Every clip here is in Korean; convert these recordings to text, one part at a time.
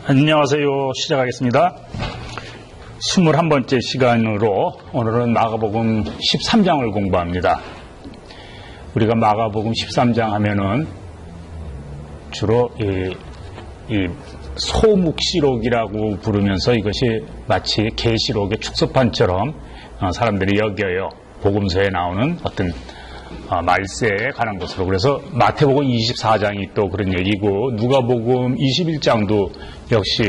안녕하세요. 시작하겠습니다. 21번째 시간으로 오늘은 마가복음 13장을 공부합니다. 우리가 마가복음 13장 하면은 주로 이 소묵시록이라고 부르면서 이것이 마치 계시록의 축소판처럼 사람들이 여겨요. 복음서에 나오는 어떤 말세에 관한 것으로. 그래서 마태복음 24장이 또 그런 얘기고, 누가복음 21장도 역시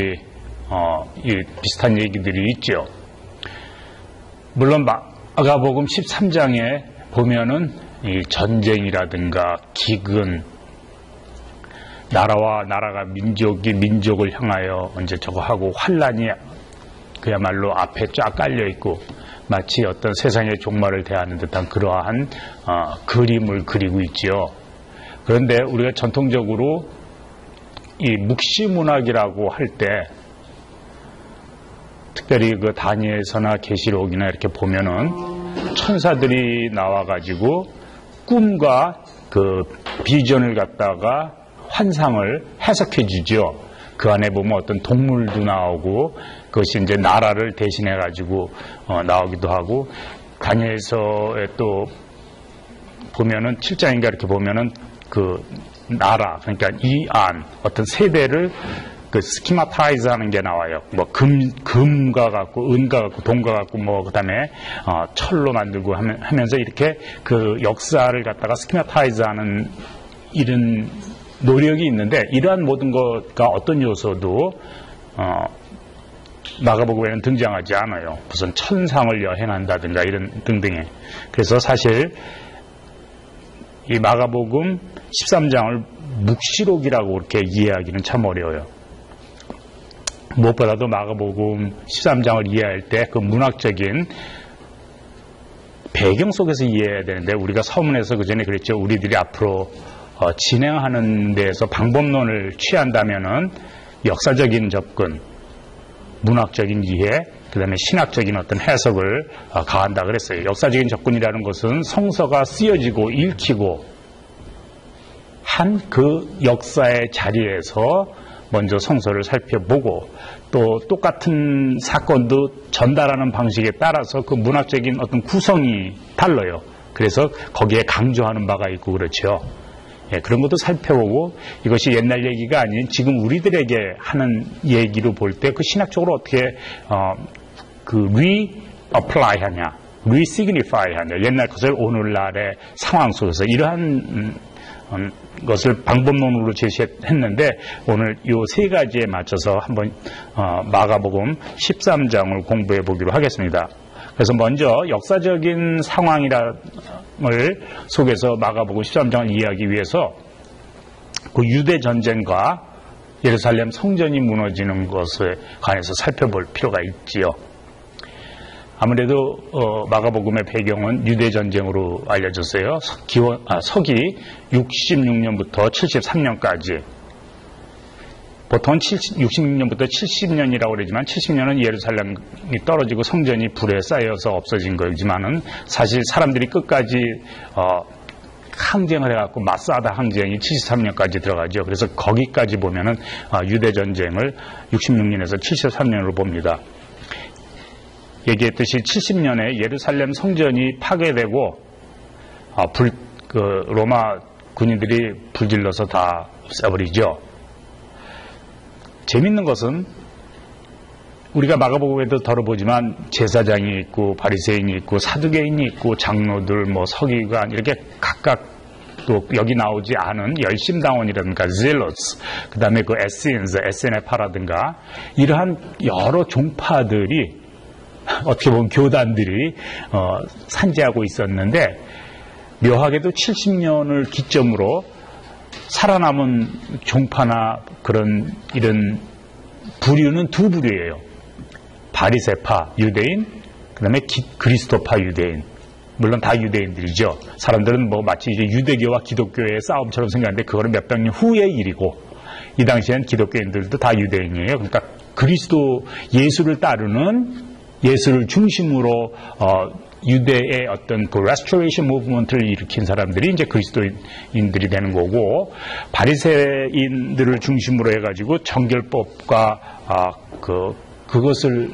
비슷한 얘기들이 있죠. 물론 마가복음 13장에 보면은 이 전쟁이라든가 기근, 나라와 나라가 민족이 민족을 향하여 언제 저거 하고, 환란이 그야말로 앞에 쫙 깔려 있고, 마치 어떤 세상의 종말을 대하는 듯한 그러한 그림을 그리고 있지요. 그런데 우리가 전통적으로 이 묵시문학이라고 할 때, 특별히 그 다니엘서나 계시록이나 이렇게 보면은 천사들이 나와가지고 꿈과 그 비전을 갖다가 환상을 해석해 주죠. 그 안에 보면 어떤 동물도 나오고, 그것이 이제 나라를 대신해 가지고 나오기도 하고, 다니엘서에 또 보면은 7장인가 이렇게 보면은 그 나라, 그러니까 이 안 어떤 세대를 그 스키마타이즈 하는 게 나와요. 뭐 금과 같고 은과 같고 동과 같고 뭐 그다음에 철로 만들고 하면서 이렇게 그 역사를 갖다가 스키마타이즈 하는 이런 노력이 있는데, 이러한 모든 것과 어떤 요소도 마가복음에는 등장하지 않아요. 무슨 천상을 여행한다든가 이런 등등의. 그래서 사실 이 마가복음 13장을 묵시록이라고 이렇게 이해하기는 참 어려워요. 무엇보다도 마가복음 13장을 이해할 때 그 문학적인 배경 속에서 이해해야 되는데, 우리가 서문에서 그 전에 그랬죠. 우리들이 앞으로 진행하는 데에서 방법론을 취한다면은 역사적인 접근, 문학적인 이해, 그 다음에 신학적인 어떤 해석을 가한다 그랬어요. 역사적인 접근이라는 것은 성서가 쓰여지고 읽히고 한 그 역사의 자리에서 먼저 성서를 살펴보고, 또 똑같은 사건도 전달하는 방식에 따라서 그 문학적인 어떤 구성이 달라요. 그래서 거기에 강조하는 바가 있고 그렇죠. 예, 그런 것도 살펴보고, 이것이 옛날 얘기가 아닌 지금 우리들에게 하는 얘기로 볼 때 그 신학적으로 어떻게 그 re-apply 하냐, re-signify 하냐, 옛날 것을 오늘날의 상황 속에서 이러한 것을 방법론으로 제시했는데, 오늘 이 세 가지에 맞춰서 한번 마가복음 13장을 공부해 보기로 하겠습니다. 그래서 먼저 역사적인 상황을 속에서 마가복음 13장을 이해하기 위해서 그 유대 전쟁과 예루살렘 성전이 무너지는 것에 관해서 살펴볼 필요가 있지요. 아무래도 마가복음의 배경은 유대 전쟁으로 알려졌어요. 서기 66년부터 73년까지. 보통 66년부터 70년이라고 그러지만 70년은 예루살렘이 떨어지고 성전이 불에 쌓여서 없어진 거지만은, 사실 사람들이 끝까지 항쟁을 해갖고 마사다 항쟁이 73년까지 들어가죠. 그래서 거기까지 보면은 유대 전쟁을 66년에서 73년으로 봅니다. 얘기했듯이 70년에 예루살렘 성전이 파괴되고 로마 군인들이 불질러서 다 쏴버리죠. 재밌는 것은 우리가 마가복음에도 덜어보지만 제사장이 있고 바리새인이 있고 사두개인이 있고 장로들, 뭐 서기관, 이렇게 각각 또 여기 나오지 않은 열심당원이라든가 zealots, 그 다음에 그 에센스, SNF라든가 이러한 여러 종파들이 어떻게 보면 교단들이 산재하고 있었는데, 묘하게도 70년을 기점으로 살아남은 종파나 이런 부류는 두 부류예요. 바리새파 유대인, 그 다음에 그리스도파 유대인. 물론 다 유대인들이죠. 사람들은 뭐 마치 이제 유대교와 기독교의 싸움처럼 생각하는데, 그거는 몇백 년 후의 일이고, 이 당시엔 기독교인들도 다 유대인이에요. 그러니까 그리스도 예수를 따르는, 예수를 중심으로 유대의 어떤 그 레스토레이션 무브먼트를 일으킨 사람들이 이제 그리스도인들이 되는 거고, 바리새인들을 중심으로 해가지고 정결법과 그것을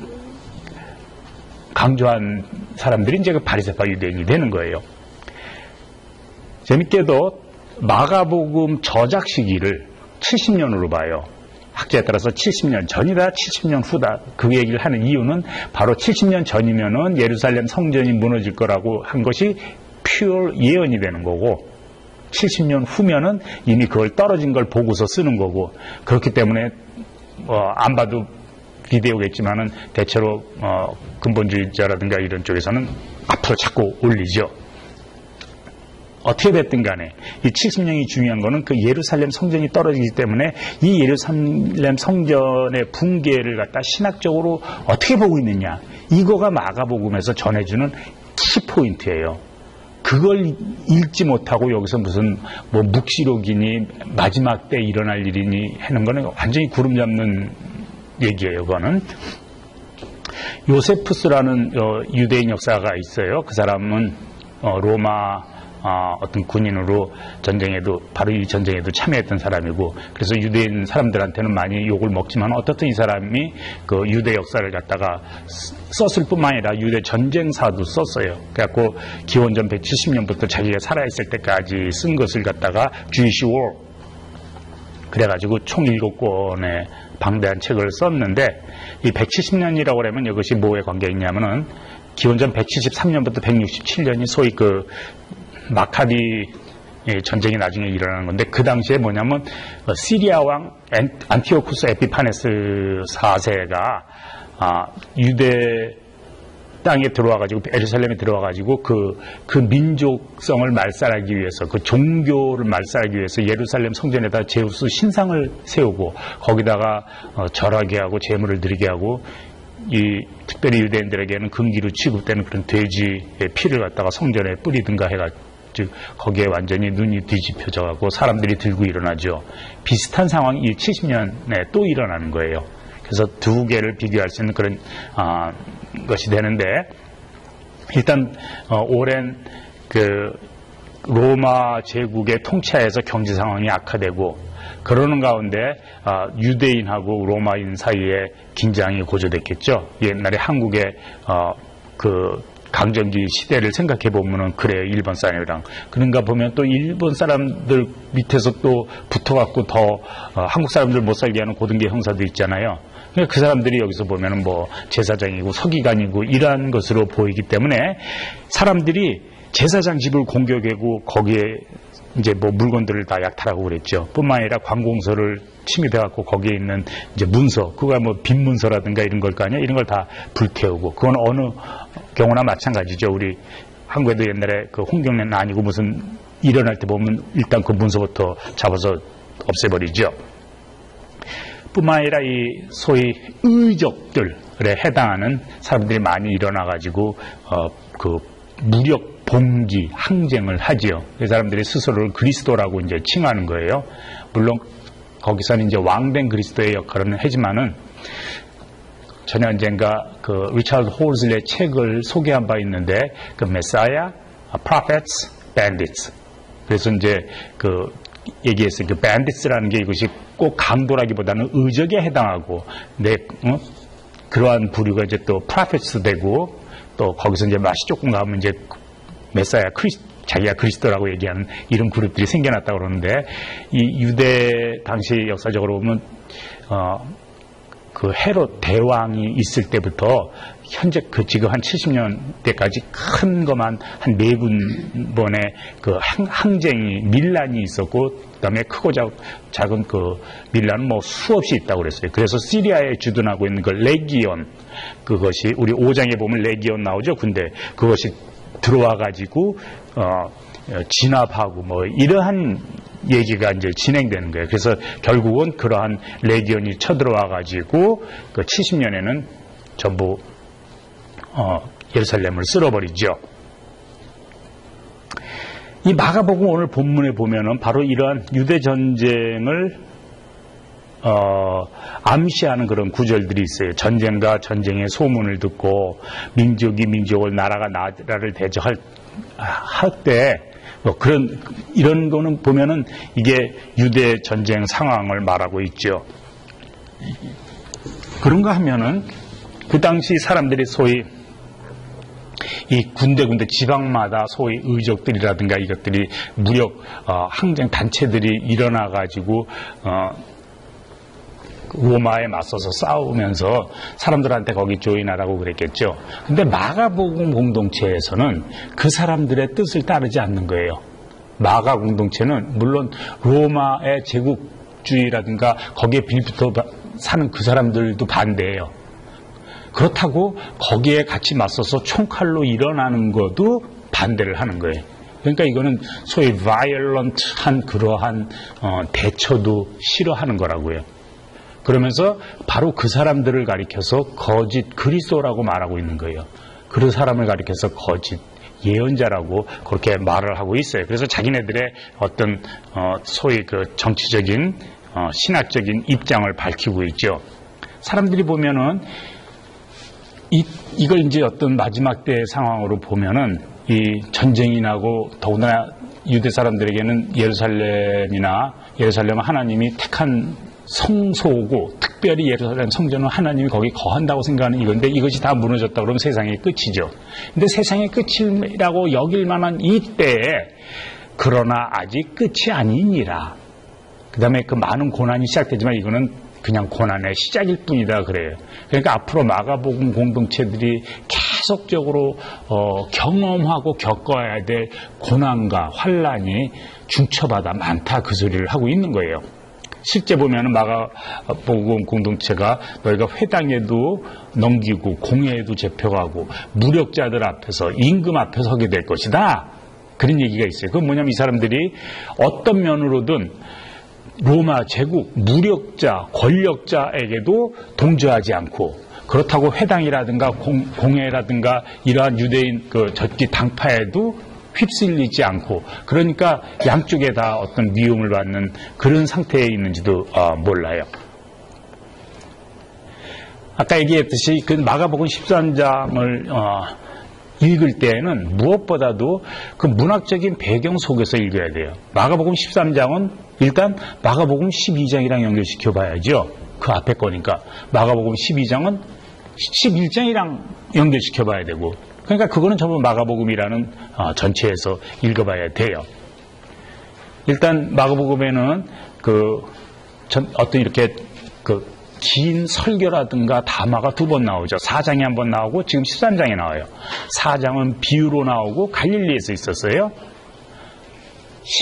강조한 사람들이 이제 그 바리새파 유대인이 되는 거예요. 재밌게도 마가복음 저작 시기를 70년으로 봐요. 학자에 따라서 70년 전이다, 70년 후다. 그 얘기를 하는 이유는 바로 70년 전이면은 예루살렘 성전이 무너질 거라고 한 것이 퓨어 예언이 되는 거고, 70년 후면은 이미 그걸 떨어진 걸 보고서 쓰는 거고, 그렇기 때문에 안 봐도 비디오겠지만은 대체로 근본주의자라든가 이런 쪽에서는 앞으로 자꾸 올리죠. 어떻게 됐든 간에 이 70년이 중요한 거는 그 예루살렘 성전이 떨어지기 때문에 이 예루살렘 성전의 붕괴를 갖다 신학적으로 어떻게 보고 있느냐, 이거가 마가복음에서 전해주는 키포인트예요. 그걸 읽지 못하고 여기서 무슨 뭐 묵시록이니 마지막 때 일어날 일이니 하는 거는 완전히 구름 잡는 얘기예요. 그거는 요세푸스라는 유대인 역사가 있어요. 그 사람은 로마 어떤 군인으로 바로 이 전쟁에도 참여했던 사람이고, 그래서 유대인 사람들한테는 많이 욕을 먹지만 어떻든 이 사람이 그 유대 역사를 갖다가 썼을 뿐만 아니라 유대 전쟁사도 썼어요. 그래갖고 기원전 170년부터 자기가 살아있을 때까지 쓴 것을 갖다가 Jewish War, 그래가지고 총 7권의 방대한 책을 썼는데, 이 170년이라고 하면 이것이 뭐에 관계가 있냐면은 기원전 173년부터 167년이 소위 그 마카비 전쟁이 나중에 일어나는 건데, 그 당시에 뭐냐면 시리아 왕 안티오쿠스 에피파네스 4세가 유대 땅에 들어와가지고 예루살렘에 들어와가지고 그 민족성을 말살하기 위해서, 그 종교를 말살하기 위해서 예루살렘 성전에다 제우스 신상을 세우고 거기다가 절하게 하고 제물을 드리게 하고, 이 특별히 유대인들에게는 금기로 취급되는 그런 돼지의 피를 갖다가 성전에 뿌리든가 해가지고 거기에 완전히 눈이 뒤집혀져 갖고 사람들이 들고 일어나죠. 비슷한 상황이 70년에 또 일어나는 거예요. 그래서 두 개를 비교할 수 있는 그런 것이 되는데, 일단 오랜 그 로마 제국의 통치하에서 경제 상황이 악화되고, 그러는 가운데 유대인하고 로마인 사이에 긴장이 고조됐겠죠. 옛날에 한국의 그 강점기 시대를 생각해 보면은 그래요. 일본 사람이랑. 그런가 보면 또 일본 사람들 밑에서 또 붙어갖고 더 한국 사람들 못 살게 하는 고등계 형사도 있잖아요. 그러니까 그 사람들이 여기서 보면은 뭐 제사장이고 서기관이고 이러한 것으로 보이기 때문에 사람들이 제사장 집을 공격하고 거기에 이제 뭐 물건들을 다 약탈하고 그랬죠. 뿐만 아니라 관공서를 침입해갖고 거기에 있는 이제 문서, 그거야 뭐 빈문서라든가 이런 걸 거 아니야? 이런 걸 다 불태우고, 그건 어느 경우나 마찬가지죠. 우리 한국에도 옛날에 그 홍경래는 아니고 무슨 일어날 때 보면 일단 그 문서부터 잡아서 없애버리죠. 뿐만 아니라 이 소위 의적들에 해당하는 사람들이 많이 일어나가지고 그 무력 봉기, 항쟁을 하지요. 그 사람들이 스스로를 그리스도라고 이제 칭하는 거예요. 물론 거기서는 이제 왕된 그리스도의 역할은 하지만은, 전에 언젠가 그 리차드 홀즐의 책을 소개한 바 있는데, 그 메사야, prophets, bandits. 그래서 이제 그 얘기했어요. 그 bandits라는 게 이것이 꼭 강도라기보다는 의적에 해당하고, 그러한 부류가 이제 또 prophets 되고, 또 거기서 이제 맛이 조금 가면 이제 메사야, 자기가 그리스도라고 얘기하는 이런 그룹들이 생겨났다고 그러는데, 이 유대 당시 역사적으로 보면 그 헤롯 대왕이 있을 때부터 현재 그 지금 한 70년대까지 큰 것만 한 4군번의 그 항쟁이, 밀란이 있었고, 그다음에 크고 작은 그 밀란은 뭐 수없이 있다고 그랬어요. 그래서 시리아에 주둔하고 있는 그 레기온, 그것이 우리 5장에 보면 레기온 나오죠. 근데 그것이 들어와가지고 진압하고 뭐 이러한 얘기가 이제 진행되는 거예요. 그래서 결국은 그러한 레기온이 쳐들어와가지고 그 70년에는 전부 예루살렘을 쓸어버리죠. 이 마가복음 오늘 본문에 보면은 바로 이러한 유대 전쟁을 암시하는 그런 구절들이 있어요. 전쟁과 전쟁의 소문을 듣고 민족이 민족을 나라가 나라를 대적할 때 뭐 이런 거는 보면은 이게 유대 전쟁 상황을 말하고 있죠. 그런가 하면은 그 당시 사람들이 소위 이 군데 지방마다 소위 의족들이라든가 이것들이 무력 항쟁 단체들이 일어나 가지고 로마에 맞서서 싸우면서 사람들한테 거기 조인하라고 그랬겠죠. 근데 마가복음 공동체에서는 그 사람들의 뜻을 따르지 않는 거예요. 마가 공동체는 물론 로마의 제국주의라든가 거기에 빌붙어 사는 그 사람들도 반대해요. 그렇다고 거기에 같이 맞서서 총칼로 일어나는 것도 반대를 하는 거예요. 그러니까 이거는 소위 violent한 그러한 대처도 싫어하는 거라고요. 그러면서 바로 그 사람들을 가리켜서 거짓 그리스도라고 말하고 있는 거예요. 그 사람을 가리켜서 거짓 예언자라고 그렇게 말을 하고 있어요. 그래서 자기네들의 어떤 소위 그 정치적인 신학적인 입장을 밝히고 있죠. 사람들이 보면은 이걸 이제 어떤 마지막 때의 상황으로 보면은 이 전쟁이 나고 더군다나 유대 사람들에게는 예루살렘은 하나님이 택한 성소고 특별히 예루살렘 성전은 하나님이 거기 거한다고 생각하는 이건데 이것이 다 무너졌다 그러면 세상의 끝이죠. 근데 세상의 끝이라고 여길 만한 이때에 그러나 아직 끝이 아니니라. 그 다음에 그 많은 고난이 시작되지만 이거는 그냥 고난의 시작일 뿐이다 그래요. 그러니까 앞으로 마가복음 공동체들이 계속적으로 경험하고 겪어야 될 고난과 환란이 중처마다 많다 그 소리를 하고 있는 거예요. 실제 보면은 마가복음 공동체가 너희가 회당에도 넘기고 공회에도 잡혀가고 무력자들 앞에서 임금 앞에 서게 될 것이다. 그런 얘기가 있어요. 그건 뭐냐면 이 사람들이 어떤 면으로든 로마 제국 무력자 권력자에게도 동조하지 않고 그렇다고 회당이라든가 공회라든가 이러한 유대인 그 적기 당파에도 휩쓸리지 않고 그러니까 양쪽에 다 어떤 미움을 받는 그런 상태에 있는지도 몰라요. 아까 얘기했듯이 그 마가복음 13장을 읽을 때에는 무엇보다도 그 문학적인 배경 속에서 읽어야 돼요. 마가복음 13장은 일단 마가복음 12장이랑 연결시켜 봐야죠. 그 앞에 거니까. 마가복음 12장은 11장이랑 연결시켜 봐야 되고 그러니까 그거는 전부 마가복음이라는 전체에서 읽어봐야 돼요. 일단 마가복음에는 어떤 이렇게 긴 설교라든가 담화가 2번 나오죠. 4장에 한 번 나오고 지금 13장에 나와요. 4장은 비유로 나오고 갈릴리에서 있었어요.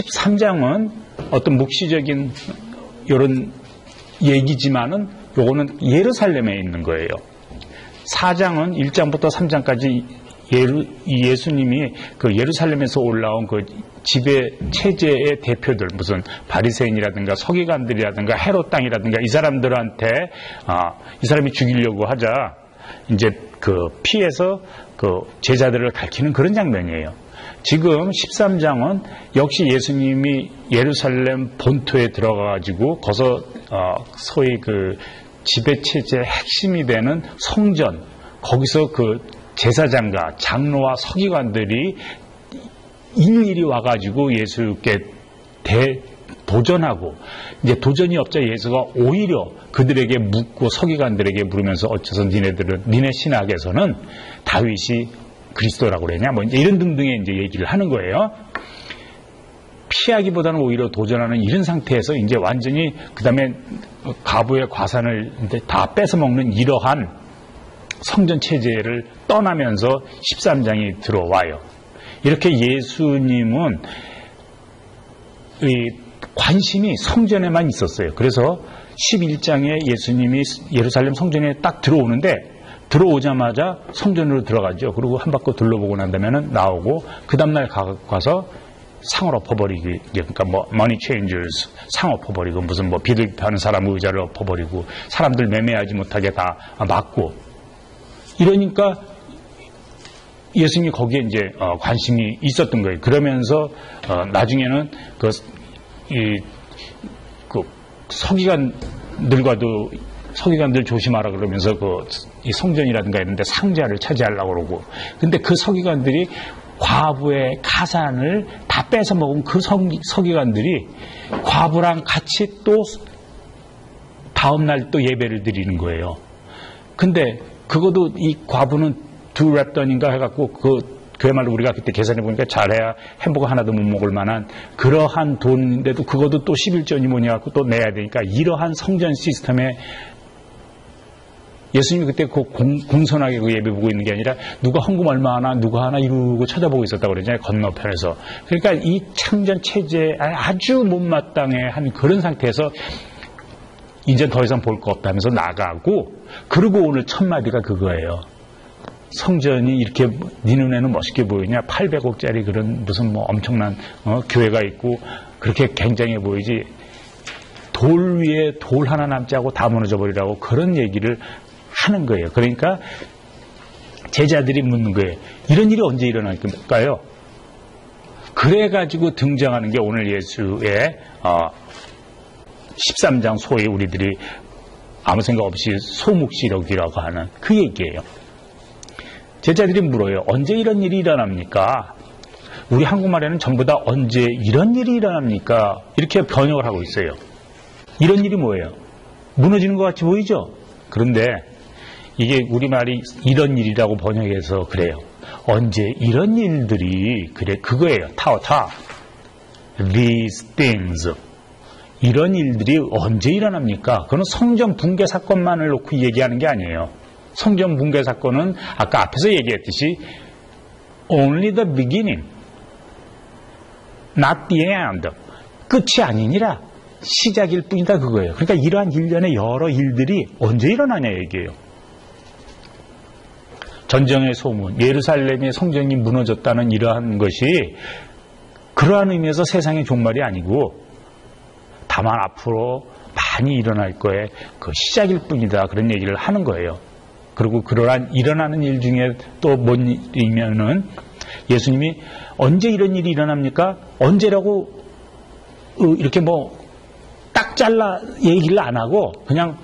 13장은 어떤 묵시적인 이런 얘기지만은 요거는 예루살렘에 있는 거예요. 4장은 1장부터 3장까지 예수님이 그 예루살렘에서 올라온 그 지배 체제의 대표들 무슨 바리새인이라든가 서기관들이라든가 헤롯 당이라든가 이 사람들한테 이 사람이 죽이려고 하자 이제 그 피해서 그 제자들을 가리키는 그런 장면이에요. 지금 13장은 역시 예수님이 예루살렘 본토에 들어가가지고 거기서 소위 그 지배체제의 핵심이 되는 성전 거기서 그 제사장과 장로와 서기관들이 일일이 와가지고 예수께 도전하고 이제 도전이 없자 예수가 오히려 그들에게 묻고 서기관들에게 물으면서 어째서 니네 신학에서는 다윗이 그리스도라고 그러냐 뭐 이제 이런 등등의 이제 얘기를 하는 거예요. 피하기보다는 오히려 도전하는 이런 상태에서 이제 완전히 그 다음에 가부의 과산을 다 뺏어먹는 이러한 성전 체제를 떠나면서 13장이 들어와요. 이렇게 예수님은 관심이 성전에만 있었어요. 그래서 11장에 예수님이 예루살렘 성전에 딱 들어오는데 들어오자마자 성전으로 들어가죠. 그리고 한 바퀴 둘러보고 난 다음에는 나오고 그 다음날 가서 상을 엎어버리기, 그러니까 뭐 money changers 상 엎어버리고 무슨 뭐 비둘기 파는 사람 의자를 엎어버리고 사람들 매매하지 못하게 다 막고 이러니까 예수님이 거기에 이제 관심이 있었던 거예요. 그러면서 나중에는 그 서기관 서기관들과도 서기관들 조심하라 그러면서 이 성전이라든가 이런 데 상자를 차지하려고 그러고, 근데 그 서기관들이 과부의 가산을 다 뺏어 먹은 그 서기관들이 과부랑 같이 또 다음날 또 예배를 드리는 거예요. 근데 그것도 이 과부는 2랩던인가 해갖고 그야말로 우리가 그때 계산해보니까 잘해야 햄버거 하나도 못 먹을 만한 그러한 돈인데도 그것도 또 11전이 뭐냐 갖고 또 내야 되니까, 이러한 성전 시스템에 예수님이 그때 공손하게 그 예배 보고 있는 게 아니라 누가 헌금 얼마 하나 누가 하나 이러고 쳐다보고 있었다고 그러잖아요, 건너편에서. 그러니까 이 창전 체제에 아주 못마땅해 한 그런 상태에서 이제 더 이상 볼 거 없다면서 나가고, 그리고 오늘 첫 마디가 그거예요. 성전이 이렇게 네 눈에는 멋있게 보이냐? 800억짜리 그런 무슨 뭐 엄청난 교회가 있고 그렇게 굉장해 보이지, 돌 위에 돌 하나 남지 않고 다 무너져 버리라고 그런 얘기를 하는 거예요. 그러니까 제자들이 묻는 거예요. 이런 일이 언제 일어날까요? 그래가지고 등장하는 게 오늘 예수의 13장, 소위 우리들이 아무 생각 없이 소묵시록이라고 하는 그 얘기예요. 제자들이 물어요. 언제 이런 일이 일어납니까? 우리 한국말에는 전부 다 언제 이런 일이 일어납니까? 이렇게 번역을 하고 있어요. 이런 일이 뭐예요? 무너지는 것 같이 보이죠? 그런데 이게 우리말이 이런 일이라고 번역해서 그래요. 언제 이런 일들이, 그래, 그거예요. 타오타. These things. 이런 일들이 언제 일어납니까? 그건 성전 붕괴 사건만을 놓고 얘기하는 게 아니에요. 성전 붕괴 사건은 아까 앞에서 얘기했듯이 only the beginning, not the end. 끝이 아니니라 시작일 뿐이다, 그거예요. 그러니까 이러한 일련의 여러 일들이 언제 일어나냐 얘기예요. 전쟁의 소문, 예루살렘의 성전이 무너졌다는 이러한 것이 그러한 의미에서 세상의 종말이 아니고 다만 앞으로 많이 일어날 거에 그 시작일 뿐이다, 그런 얘기를 하는 거예요. 그리고 그러한 일어나는 일 중에 또 뭔 일이면은 예수님이 언제 이런 일이 일어납니까? 언제라고 이렇게 뭐 딱 잘라 얘기를 안 하고 그냥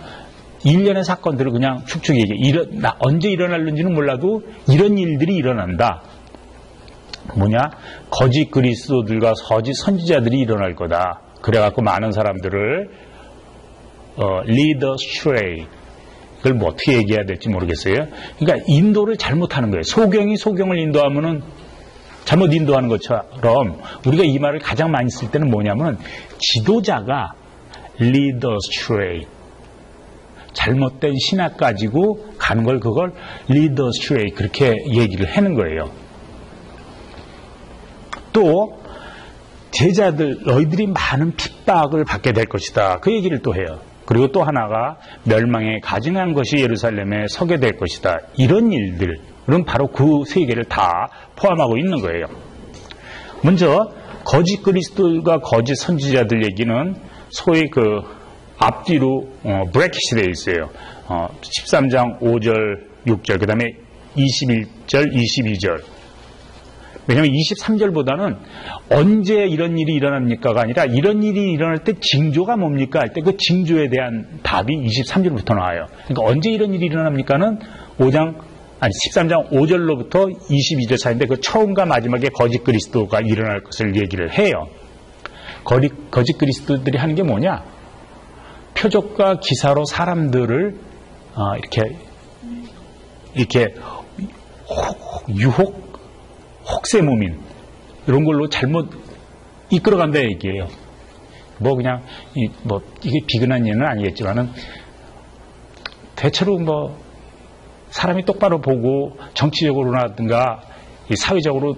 일련의 사건들을 그냥 축축 얘기해. 언제 일어날는지는 몰라도 이런 일들이 일어난다. 뭐냐? 거짓 그리스도들과 거짓 선지자들이 일어날 거다. 그래갖고 많은 사람들을 lead astray. 그걸 뭐 어떻게 얘기해야 될지 모르겠어요. 그러니까 인도를 잘못하는 거예요. 소경이 소경을 인도하면은 잘못 인도하는 것처럼 우리가 이 말을 가장 많이 쓸 때는 뭐냐면 지도자가 lead astray. 잘못된 신학 가지고 가는 걸 그걸 lead astray 그렇게 얘기를 하는 거예요. 또 제자들 너희들이 많은 핍박을 받게 될 것이다. 그 얘기를 또 해요. 그리고 또 하나가 멸망에 가증한 것이 예루살렘에 서게 될 것이다. 이런 일들은 바로 그 세 개를 다 포함하고 있는 거예요. 먼저 거짓 그리스도가 거짓 선지자들 얘기는 소위 그 앞뒤로 브래킷이 되어 있어요. 13장 5절 6절 그 다음에 21절 22절. 왜냐하면 23절보다는 언제 이런 일이 일어납니까가 아니라 이런 일이 일어날 때 징조가 뭡니까 할 때 그 징조에 대한 답이 23절부터 나와요. 그러니까 언제 이런 일이 일어납니까는 13장 5절로부터 22절 사이인데 그 처음과 마지막에 거짓 그리스도가 일어날 것을 얘기를 해요. 거짓 그리스도들이 하는 게 뭐냐? 표적과 기사로 사람들을 이렇게 혹세무민 이런 걸로 잘못 이끌어간다 얘기예요. 뭐 그냥 이게 비근한 예는 아니겠지만은 대체로 뭐 사람이 똑바로 보고 정치적으로라든가 사회적으로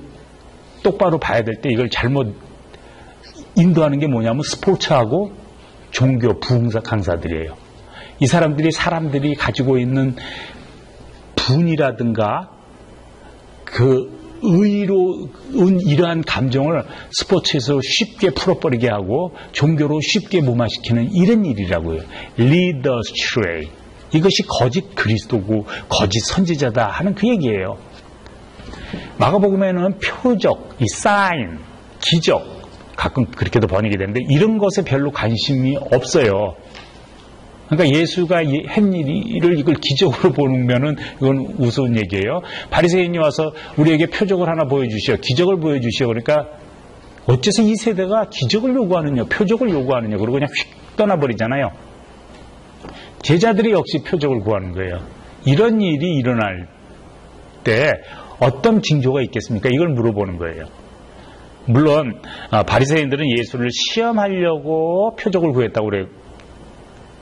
똑바로 봐야 될 때 이걸 잘못 인도하는 게 뭐냐면 스포츠하고 종교 부흥사 강사들이에요. 이 사람들이 가지고 있는 분이라든가 그 의로운 이러한 감정을 스포츠에서 쉽게 풀어버리게 하고 종교로 쉽게 무마시키는 이런 일이라고요. Lead astray. 이것이 거짓 그리스도고 거짓 선지자다 하는 그 얘기예요. 마가복음에는 표적, 이 사인, 기적 가끔 그렇게도 번역이 되는데 이런 것에 별로 관심이 없어요. 그러니까 예수가 한 일을 이걸 기적으로 보면은 이건 우스운 얘기예요. 바리새인이 와서 우리에게 표적을 하나 보여주시오, 기적을 보여주시오. 그러니까 어째서 이 세대가 기적을 요구하느냐, 표적을 요구하느냐, 그러고 그냥 휙 떠나버리잖아요. 제자들이 역시 표적을 구하는 거예요. 이런 일이 일어날 때 어떤 징조가 있겠습니까? 이걸 물어보는 거예요. 물론 바리새인들은 예수를 시험하려고 표적을 구했다고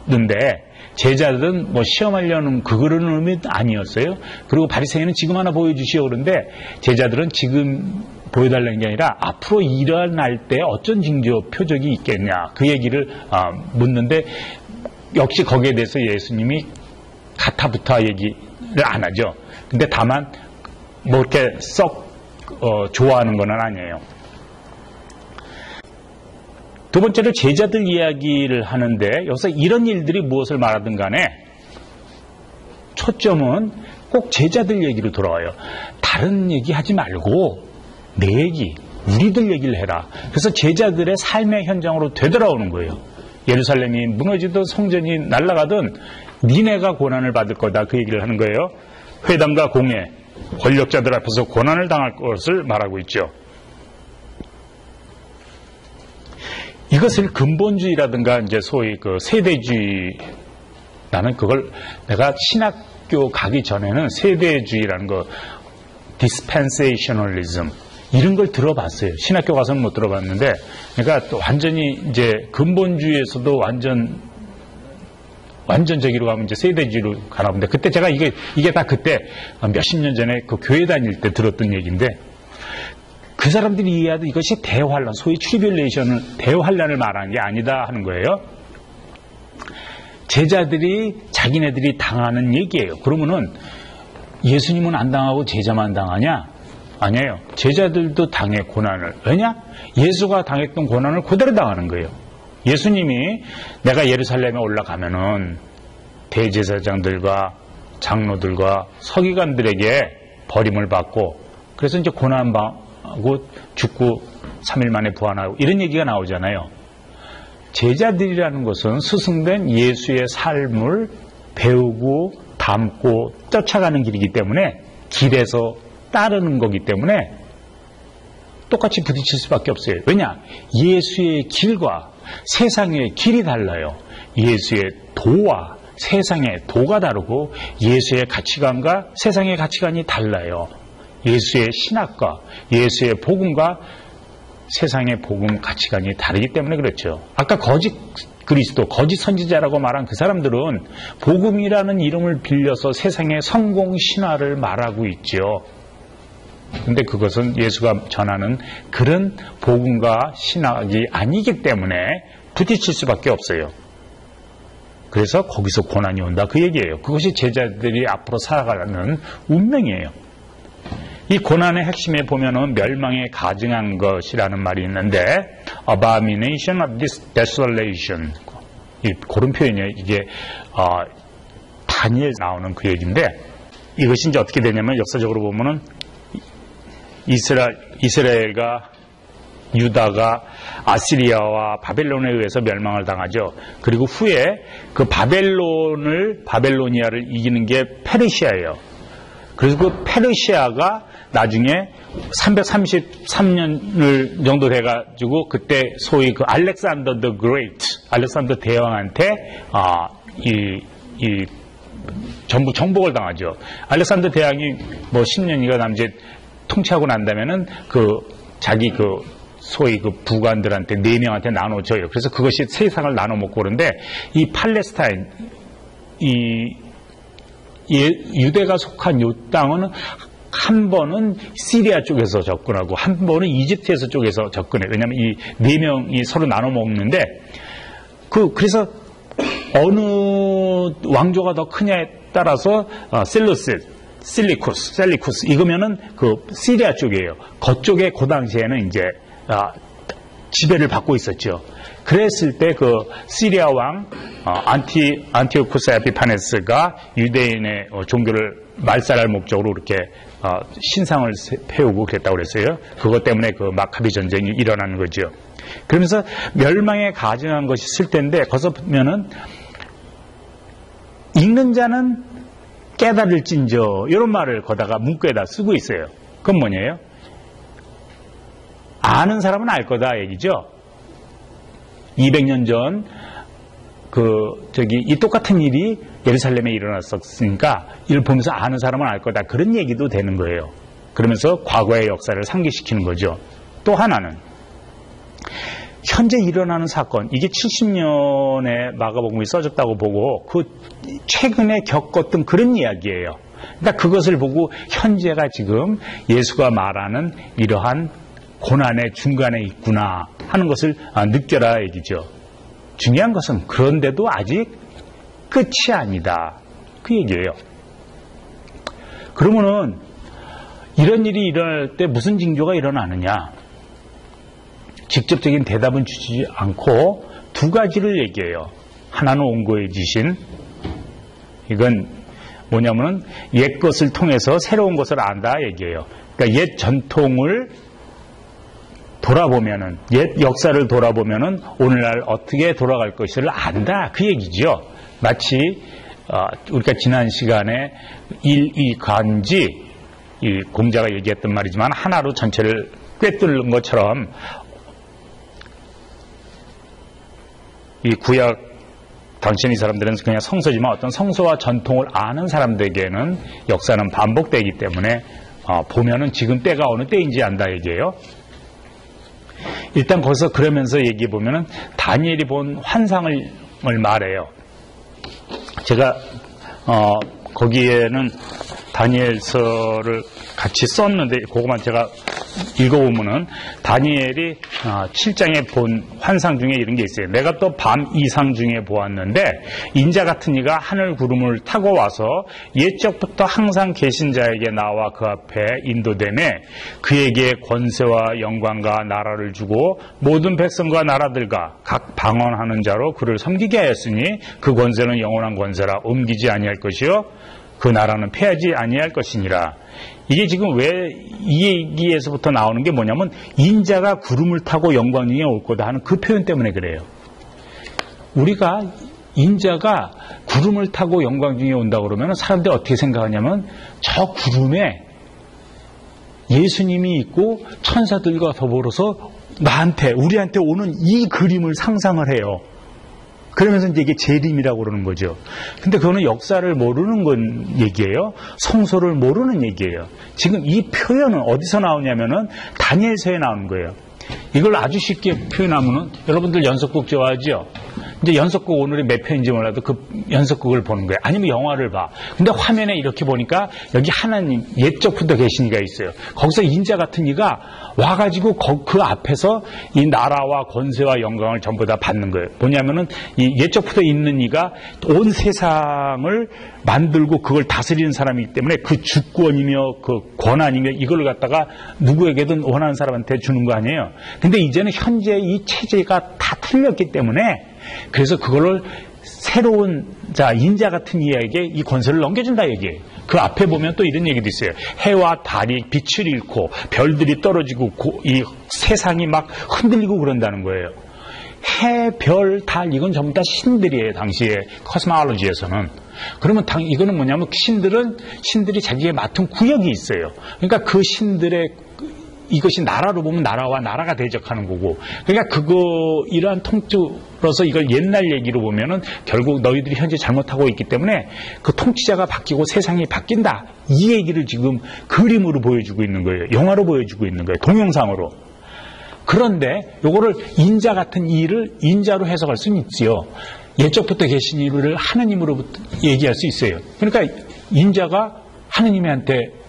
그랬는데 제자들은 뭐 시험하려는 그런 의미는 아니었어요. 그리고 바리새인은 지금 하나 보여주시오 그런데 제자들은 지금 보여달라는 게 아니라 앞으로 일어날 때 어떤 징조 표적이 있겠냐 그 얘기를 묻는데 역시 거기에 대해서 예수님이 가타부타 얘기를 안 하죠. 근데 다만 뭐 이렇게 썩 좋아하는 건 아니에요. 두 번째로 제자들 이야기를 하는데 여기서 이런 일들이 무엇을 말하든 간에 초점은 꼭 제자들 얘기로 돌아와요. 다른 얘기 하지 말고 내 얘기, 우리들 얘기를 해라. 그래서 제자들의 삶의 현장으로 되돌아오는 거예요. 예루살렘이 무너지든 성전이 날아가든 니네가 고난을 받을 거다 그 얘기를 하는 거예요. 회당과 공회, 권력자들 앞에서 고난을 당할 것을 말하고 있죠. 이것을 근본주의라든가 이제 소위 그 세대주의, 나는 그걸 내가 신학교 가기 전에는 세대주의라는 거, dispensationalism 이런 걸 들어봤어요. 신학교 가서는 못 들어봤는데, 그러니까 또 완전히 이제 근본주의에서도 완전 저기로 가면 이제 세대주의로 가나 본데, 그때 제가 이게 다 그때 몇십 년 전에 그 교회 다닐 때 들었던 얘기인데, 그 사람들이 이해하던 이것이 대환란, 소위 트리뷸레이션을, 대환란을 말하는 게 아니다 하는 거예요. 제자들이 자기네들이 당하는 얘기예요. 그러면은 예수님은 안 당하고 제자만 당하냐? 아니에요. 제자들도 당해 고난을. 왜냐? 예수가 당했던 고난을 그대로 당하는 거예요. 예수님이 내가 예루살렘에 올라가면은 대제사장들과 장로들과 서기관들에게 버림을 받고 그래서 이제 고난받고 죽고 3일 만에 부활하고 이런 얘기가 나오잖아요. 제자들이라는 것은 스승된 예수의 삶을 배우고 담고 쫓아가는 길이기 때문에 길에서 따르는 거기 때문에 똑같이 부딪힐 수밖에 없어요. 왜냐? 예수의 길과 세상의 길이 달라요. 예수의 도와 세상의 도가 다르고 예수의 가치관과 세상의 가치관이 달라요. 예수의 신학과 예수의 복음과 세상의 복음 가치관이 다르기 때문에 그렇죠. 아까 거짓 그리스도, 거짓 선지자라고 말한 그 사람들은 복음이라는 이름을 빌려서 세상의 성공 신화를 말하고 있죠. 근데 그것은 예수가 전하는 그런 복음과 신학이 아니기 때문에 부딪힐 수밖에 없어요. 그래서 거기서 고난이 온다 그 얘기예요. 그것이 제자들이 앞으로 살아가는 운명이에요. 이 고난의 핵심에 보면은 멸망에 가증한 것이라는 말이 있는데 abomination of this desolation 그런 표현이에요. 이게 다니엘 나오는 그 얘기인데 이것이 이제 어떻게 되냐면 역사적으로 보면은 이스라엘과 유다가 아시리아와 바벨론에 의해서 멸망을 당하죠. 그리고 후에 그 바벨로니아를 이기는 게 페르시아예요. 그래서 그 페르시아가 나중에 333년 정도 돼가지고 그때 소위 그 알렉산더 더 그레이트, 알렉산더 대왕한테 전부 정복을 당하죠. 알렉산더 대왕이 뭐 10년이가 남짓 통치하고 난다면은 자기 소위 부관들한테 4명한테 나눠줘요. 그래서 그것이 세상을 나눠 먹고 그런데 이 팔레스타인, 유대가 속한 요 땅은 한 번은 시리아 쪽에서 접근하고 한 번은 이집트에서 쪽에서 접근해요. 왜냐하면 이 4명이 서로 나눠 먹는데 그래서 어느 왕조가 더 크냐에 따라서 셀리쿠스 이거면은 그 시리아 쪽이에요. 그쪽에 그 당시에는 이제 지배를 받고 있었죠. 그랬을 때 그 시리아 왕 안티오쿠스 에피파네스가 유대인의 종교를 말살할 목적으로 이렇게 신상을 세우고 그랬다고 그랬어요. 그것 때문에 그 마카비 전쟁이 일어나는 거죠. 그러면서 멸망에 가증한 것이 있을 텐데 거기서 보면은 읽는 자는 깨달을진저 이런 말을 거다가 문구에다 쓰고 있어요. 그건 뭐냐요? 아는 사람은 알 거다 얘기죠. 200년 전 이 똑같은 일이 예루살렘에 일어났었으니까 이를 보면서 아는 사람은 알 거다. 그런 얘기도 되는 거예요. 그러면서 과거의 역사를 상기시키는 거죠. 또 하나는 현재 일어나는 사건, 이게 70년에 마가복음이 써졌다고 보고 최근에 겪었던 그런 이야기예요. 그러니까 그것을 보고 현재가 지금 예수가 말하는 이러한 고난의 중간에 있구나 하는 것을 느껴라 얘기죠. 중요한 것은 그런데도 아직 끝이 아니다. 그 얘기예요. 그러면은 이런 일이 일어날 때 무슨 징조가 일어나느냐? 직접적인 대답은 주지 않고 두 가지를 얘기해요. 하나는 온고해지신, 이건 뭐냐면은 옛 것을 통해서 새로운 것을 안다 얘기해요. 그러니까 옛 전통을 돌아보면은, 옛 역사를 돌아보면은 오늘날 어떻게 돌아갈 것을 안다 그 얘기죠. 마치 우리가 지난 시간에 일이간지 이 공자가 얘기했던 말이지만 하나로 전체를 꿰뚫는 것처럼 이 구약 당시 이 사람들은 그냥 성서지만 어떤 성서와 전통을 아는 사람들에게는 역사는 반복되기 때문에 보면은 지금 때가 어느 때인지 안다 얘기예요. 일단 거기서 그러면서 얘기해 보면은 다니엘이 본 환상을 말해요. 제가 거기에는 다니엘서를 같이 썼는데 그것만 제가 읽어보면은 다니엘이 7장에 본 환상 중에 이런 게 있어요. 내가 또 밤 이상 중에 보았는데 인자 같은 이가 하늘 구름을 타고 와서 옛적부터 항상 계신 자에게 나와 그 앞에 인도되매 그에게 권세와 영광과 나라를 주고 모든 백성과 나라들과 각 방언하는 자로 그를 섬기게 하였으니 그 권세는 영원한 권세라 옮기지 아니할 것이요 그 나라는 패하지 아니할 것이니라. 이게 지금 왜 이 얘기에서부터 나오는 게 뭐냐면 인자가 구름을 타고 영광 중에 올 거다 하는 그 표현 때문에 그래요. 우리가 인자가 구름을 타고 영광 중에 온다 그러면 사람들이 어떻게 생각하냐면 저 구름에 예수님이 있고 천사들과 더불어서 우리한테 오는 이 그림을 상상을 해요. 그러면서 이제 이게 재림이라고 그러는 거죠. 근데 그거는 역사를 모르는 건 얘기예요. 성서를 모르는 얘기예요. 지금 이 표현은 어디서 나오냐면은 다니엘서에 나오는 거예요. 이걸 아주 쉽게 표현하면은 여러분들 연속극 좋아하죠? 이제 연속극 오늘이 몇 편인지 몰라도 그 연속극을 보는 거예요. 아니면 영화를 봐. 근데 화면에 이렇게 보니까 여기 하나님 옛적부터 계신 이가 있어요. 거기서 인자 같은 이가 와가지고 그 앞에서 이 나라와 권세와 영광을 전부 다 받는 거예요. 뭐냐면은 이 옛적부터 있는 이가 온 세상을 만들고 그걸 다스리는 사람이기 때문에 그 주권이며 그 권한이며 이걸 갖다가 누구에게든 원하는 사람한테 주는 거 아니에요. 근데 이제는 현재 이 체제가 다 틀렸기 때문에 그래서 그거를 새로운 인자 같은 이에게 이 권세를 넘겨준다 얘기예요. 그 앞에 보면 또 이런 얘기도 있어요. 해와 달이 빛을 잃고 별들이 떨어지고 이 세상이 막 흔들리고 그런다는 거예요. 해, 별, 달 이건 전부 다 신들이에요. 당시에 코스모올로지에서는. 그러면 이거는 뭐냐면 신들이 자기의 맡은 구역이 있어요. 그러니까 그 신들의 이것이 나라로 보면 나라와 나라가 대적하는 거고, 그러니까 이러한 통치로서 이걸 옛날 얘기로 보면은 결국 너희들이 현재 잘못하고 있기 때문에 그 통치자가 바뀌고 세상이 바뀐다. 이 얘기를 지금 그림으로 보여주고 있는 거예요. 영화로 보여주고 있는 거예요. 동영상으로. 그런데 요거를 인자 같은 일을 인자로 해석할 수는 있지요. 옛적부터 계신 일을 하느님으로부터 얘기할 수 있어요. 그러니까 인자가 하느님한테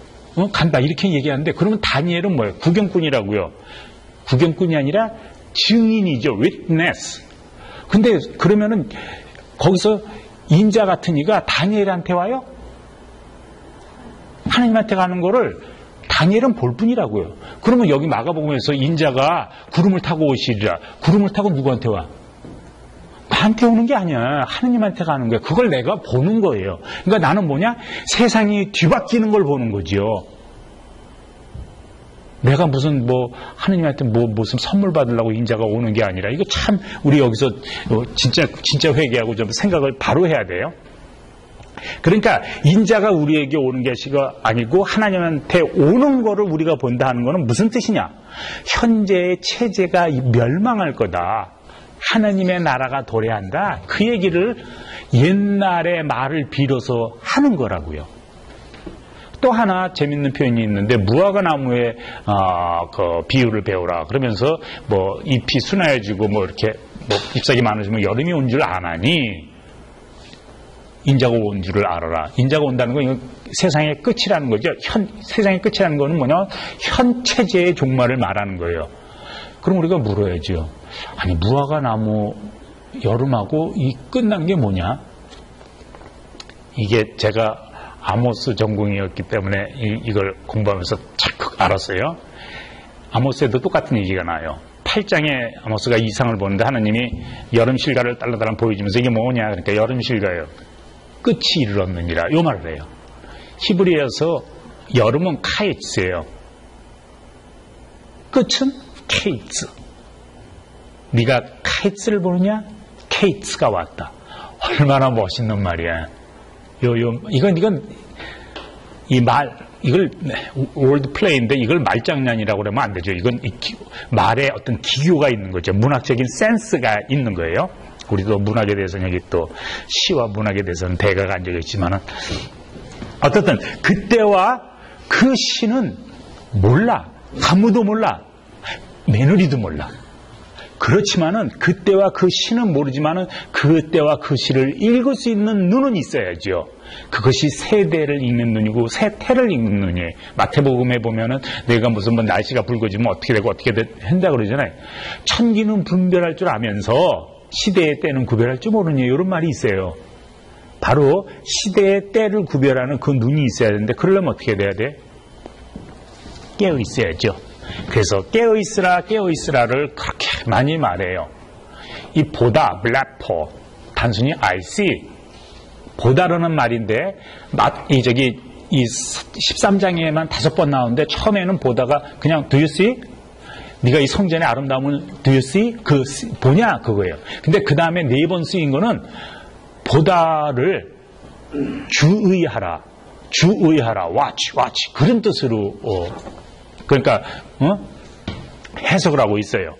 간다 이렇게 얘기하는데 그러면 다니엘은 뭐예요? 구경꾼이라고요. 구경꾼이 아니라 증인이죠. witness. 근데 그러면은 거기서 인자 같은 이가 다니엘한테 와요? 하나님한테 가는 거를 다니엘은 볼 뿐이라고요. 그러면 여기 마가복음에서 인자가 구름을 타고 오시리라. 구름을 타고 누구한테 와? 나한테 오는 게 아니야. 하느님한테 가는 거야. 그걸 내가 보는 거예요. 그러니까 나는 뭐냐? 세상이 뒤바뀌는 걸 보는 거지요. 내가 무슨 하느님한테 무슨 선물 받으려고 인자가 오는 게 아니라 이거 참 우리 여기서 진짜 회개하고 좀 생각을 바로 해야 돼요. 그러니까 인자가 우리에게 오는 것이 아니고 하나님한테 오는 거를 우리가 본다 하는 것은 무슨 뜻이냐? 현재의 체제가 멸망할 거다. 하나님의 나라가 도래한다. 그 얘기를 옛날의 말을 빌어서 하는 거라고요. 또 하나 재밌는 표현이 있는데 무화과 나무의 그 비유를 배우라 그러면서 뭐 잎이 순하여지고 뭐 이렇게 뭐 잎사귀 많아지면 여름이 온 줄 아나니 인자가 온 줄을 알아라. 인자가 온다는 건 이건 세상의 끝이라는 거죠. 세상의 끝이라는 거는 뭐냐? 현 체제의 종말을 말하는 거예요. 그럼 우리가 물어야죠. 아니 무화과 나무 여름하고 이 끝난 게 뭐냐? 이게 제가 아모스 전공이었기 때문에 이걸 공부하면서 착 알았어요. 아모스에도 똑같은 얘기가 나요. 8장에 아모스가 이상을 보는데 하나님이 여름 실가를 달라달라 보여주면서 이게 뭐냐? 그러니까 여름 실가예요. 끝이 이르렀느니라 요 말을 해요. 히브리어에서 여름은 카이츠예요. 끝은 케이츠. 네가 카이츠를 보느냐? 케이츠가 왔다. 얼마나 멋있는 말이야. 이건 이걸 월드 플레이인데 이걸 말장난이라고 그러면 안 되죠. 이건 말에 어떤 기교가 있는 거죠. 문학적인 센스가 있는 거예요. 우리도 문학에 대해서는 여기 또 시와 문학에 대해서는 대가가 앉아 있지만은 어떻든 그때와 그 시는 몰라. 아무도 몰라. 며느리도 몰라. 그렇지만은 그때와 그 시는 모르지만은 그때와 그 시를 읽을 수 있는 눈은 있어야죠. 그것이 세대를 읽는 눈이고 세태를 읽는 눈이에요. 마태복음에 보면은 내가 무슨 뭐 날씨가 붉어지면 어떻게 되고 어떻게 한다 그러잖아요. 천기는 분별할 줄 아면서 시대의 때는 구별할 줄 모르니 이런 말이 있어요. 바로 시대의 때를 구별하는 그 눈이 있어야 되는데 그러려면 어떻게 돼야 돼? 깨어 있어야죠. 그래서 깨어있으라 깨어있으라를 그렇게 많이 말해요. 이 보다 블라포 단순히 I see 보다라는 말인데 이 13장에만 5번 나오는데 처음에는 보다가 그냥 do you see? 네가 이 성전의 아름다움을 do you see? 그 보냐 그거예요. 근데 그 다음에 4번 쓰인 거는 보다를 주의하라 watch 그런 뜻으로 그러니까 해석을 하고 있어요.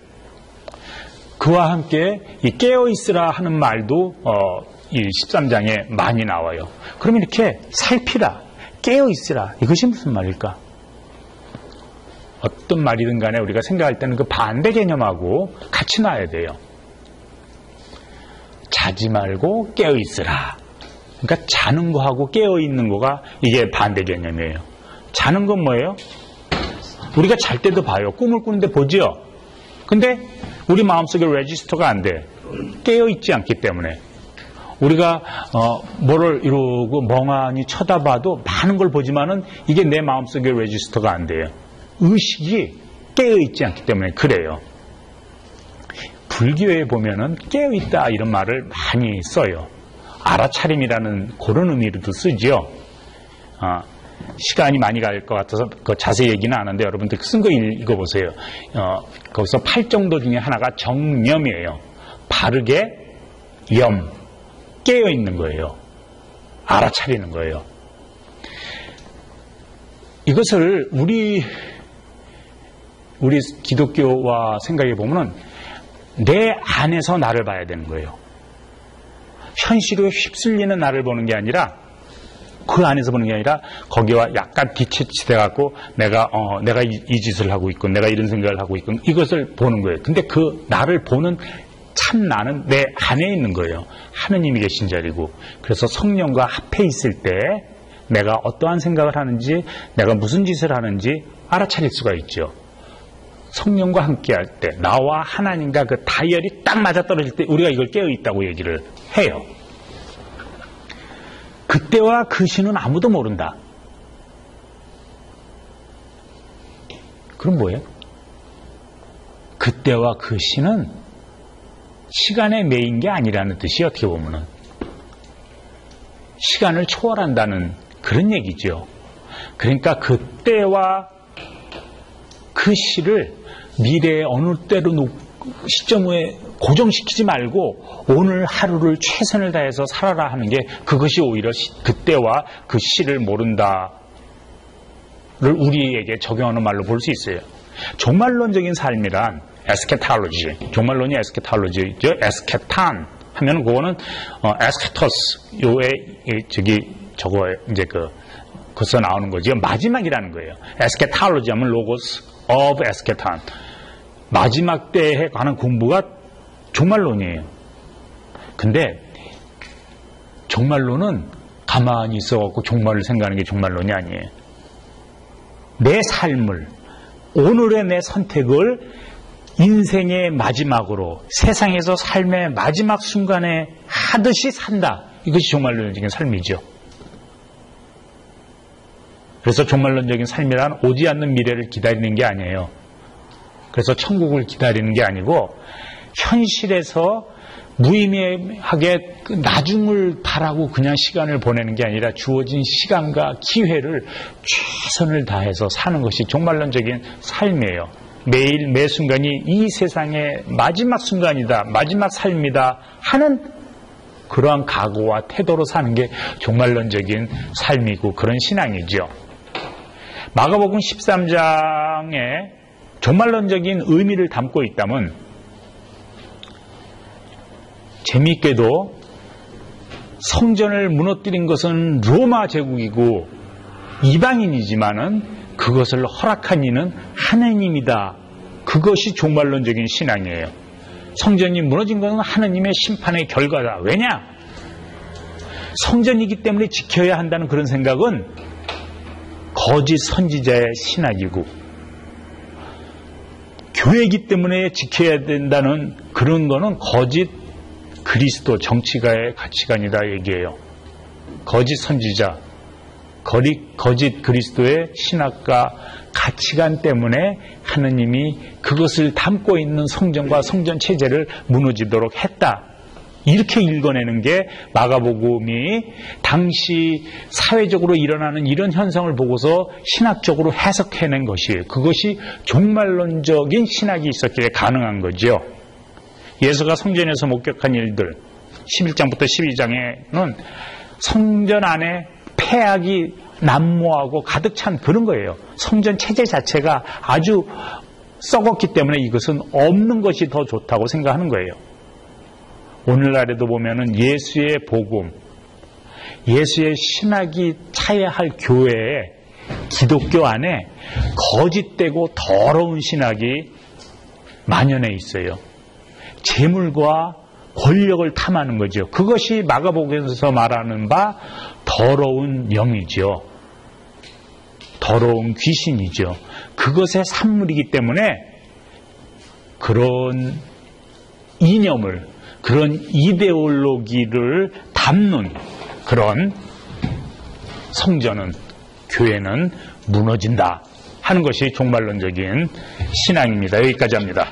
그와 함께 이 깨어있으라 하는 말도 이 13장에 많이 나와요. 그러면 이렇게 살피라, 깨어있으라 이것이 무슨 말일까? 어떤 말이든 간에 우리가 생각할 때는 그 반대 개념하고 같이 놔야 돼요. 자지 말고 깨어있으라. 그러니까 자는 거하고 깨어있는 거가 이게 반대 개념이에요. 자는 건 뭐예요? 우리가 잘 때도 봐요. 꿈을 꾸는데 보죠. 근데 우리 마음속에 레지스터가 안 돼. 깨어있지 않기 때문에. 우리가 뭐를 이루고 멍하니 쳐다봐도 많은 걸 보지만은 이게 내 마음속에 레지스터가 안 돼요. 의식이 깨어있지 않기 때문에 그래요. 불교에 보면은 깨어있다 이런 말을 많이 써요. 알아차림이라는 그런 의미로도 쓰죠. 시간이 많이 갈 것 같아서 그 자세히 얘기는 안 하는데 여러분들 쓴 거 읽어보세요. 거기서 8정도 중에 하나가 정념이에요. 바르게 깨어있는 거예요. 알아차리는 거예요. 이것을 우리 기독교와 생각해 보면 내 안에서 나를 봐야 되는 거예요. 현실에 휩쓸리는 나를 보는 게 아니라 그 안에서 보는 게 아니라 거기와 약간 뒤치돼 갖고 내가 이 짓을 하고 있고 내가 이런 생각을 하고 있고 이것을 보는 거예요. 근데 그 나를 보는 참 나는 내 안에 있는 거예요. 하느님이 계신 자리고. 그래서 성령과 합해 있을 때 내가 어떠한 생각을 하는지 내가 무슨 짓을 하는지 알아차릴 수가 있죠. 성령과 함께 할 때 나와 하나님과 그 다이얼이 딱 맞아떨어질 때 우리가 이걸 깨어있다고 얘기를 해요. 그때와 그 시는 아무도 모른다. 그럼 뭐예요? 그때와 그 시는 시간에 매인 게 아니라는 뜻이 어떻게 보면은 시간을 초월한다는 그런 얘기죠. 그러니까 그때와 그 시를 미래의 어느 때로 시점에 고정시키지 말고 오늘 하루를 최선을 다해서 살아라 하는 게 그것이 오히려 그때와 그 시를 모른다를 우리에게 적용하는 말로 볼 수 있어요. 종말론적인 삶이란 에스케탈로지, 종말론이 에스케탈로지죠. 에스케탄 하면 그거는 에스케토스 요에 저거 이제 거기서 나오는 거죠. 마지막이라는 거예요. 에스케탈로지 하면 로고스 of 에스케탄, 마지막 때에 관한 공부가 종말론이에요. 근데 종말론은 가만히 있어갖고 종말을 생각하는 게 종말론이 아니에요. 내 삶을, 오늘의 내 선택을 인생의 마지막으로, 세상에서 삶의 마지막 순간에 하듯이 산다. 이것이 종말론적인 삶이죠. 그래서 종말론적인 삶이란 오지 않는 미래를 기다리는 게 아니에요. 그래서 천국을 기다리는 게 아니고 현실에서 무의미하게 나중을 바라고 그냥 시간을 보내는 게 아니라 주어진 시간과 기회를 최선을 다해서 사는 것이 종말론적인 삶이에요. 매일 매 순간이 이 세상의 마지막 순간이다, 마지막 삶이다 하는 그러한 각오와 태도로 사는 게 종말론적인 삶이고 그런 신앙이죠. 마가복음 13장에 종말론적인 의미를 담고 있다면 재미있게도 성전을 무너뜨린 것은 로마 제국이고 이방인이지만은 그것을 허락한 이는 하나님이다. 그것이 종말론적인 신앙이에요. 성전이 무너진 것은 하나님의 심판의 결과다. 왜냐? 성전이기 때문에 지켜야 한다는 그런 생각은 거짓 선지자의 신학이고, 교회이기 때문에 지켜야 된다는 그런 거는 거짓 그리스도 정치가의 가치관이다 얘기해요. 거짓 선지자, 거짓 그리스도의 신학과 가치관 때문에 하느님이 그것을 담고 있는 성전과 성전 체제를 무너지도록 했다. 이렇게 읽어내는 게 마가복음이 당시 사회적으로 일어나는 이런 현상을 보고서 신학적으로 해석해낸 것이에요. 그것이 종말론적인 신학이 있었기에 가능한 거죠. 예수가 성전에서 목격한 일들 11장부터 12장에는 성전 안에 폐악이 난무하고 가득 찬 그런 거예요. 성전 체제 자체가 아주 썩었기 때문에 이것은 없는 것이 더 좋다고 생각하는 거예요. 오늘날에도 보면은 예수의 복음, 예수의 신학이 차야 할 교회에, 기독교 안에 거짓되고 더러운 신학이 만연해 있어요. 재물과 권력을 탐하는 거죠. 그것이 마가복음에서 말하는 바 더러운 영이죠. 더러운 귀신이죠. 그것의 산물이기 때문에 그런 이념을, 그런 이데올로기를 담는 그런 성전은, 교회는 무너진다 하는 것이 종말론적인 신앙입니다. 여기까지 합니다.